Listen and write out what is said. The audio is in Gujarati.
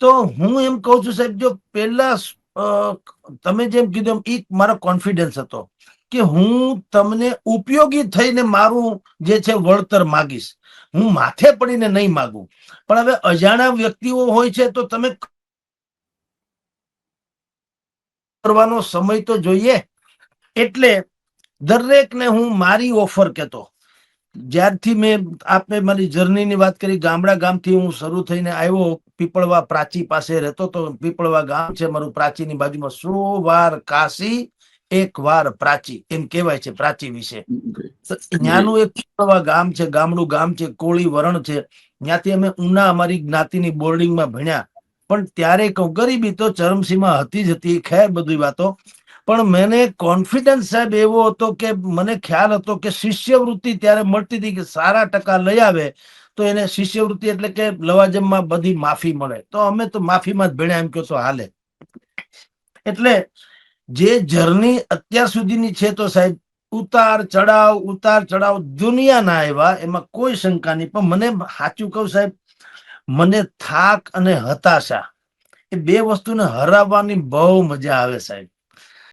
તો હું એમ કહું છું સાહેબ, જો પેલા તમે જેમ કીધું એમ મારો કોન્ફિડન્સ હતો કે હું તમને ઉપયોગી થઈને મારું જે છે વળતર માગીશ, હું માથે પડીને નહીં માગું. પણ હવે અજાણા વ્યક્તિઓ હોય છે તો તમે કરવાનો સમય તો જોઈએ. એટલે દરેકને હું મારી ઓફર કહેતો. જ્યારથી મેં આપને મારી જર્નીની વાત કરી, ગામડા ગામથી હું શરૂ થઈને આવ્યો, પીપળવા પ્રાચી પાસે રહેતો તો. પીપળવા ગામ છે મારું, પ્રાચીની બાજુમાં. 100 વાર કાશી 1 વાર પ્રાચી, એમ કહેવાય છે પ્રાચી વિશે. ત્યાંનું એક પીપળવા ગામ છે, ગામડું ગામ છે, કોળી વરણ છે. ત્યાંથી અમે ઉના અમારી જ્ઞાતિની બોર્ડિંગમાં ભણ્યા. પણ ત્યારે ગરીબી તો ચરમસીમા હતી જ હતી, ખેર બધી વાતો. પણ મને કોન્ફિડન્સ સાહેબ એવો હતો કે મને ખ્યાલ હતો કે શિષ્યવૃત્તિ ત્યારે મળતી હતી કે સારા ટકા લઈ આવે તો એને શિષ્યવૃત્તિ એટલે કે લવાજમમાં બધી માફી મળે. તો અમે તો માફીમાં જ ભણ્યા એમ કહો તો હાલે. એટલે જે જર્ની અત્યાર સુધીની છે તો સાહેબ ઉતાર ચડાવ દુનિયાના આવ્યા, એમાં કોઈ શંકા નહીં. પણ મને સાચું કહું સાહેબ, મને થાક અને હતાશા એ બે વસ્તુને હરાવવાની બહુ મજા આવે સાહેબ.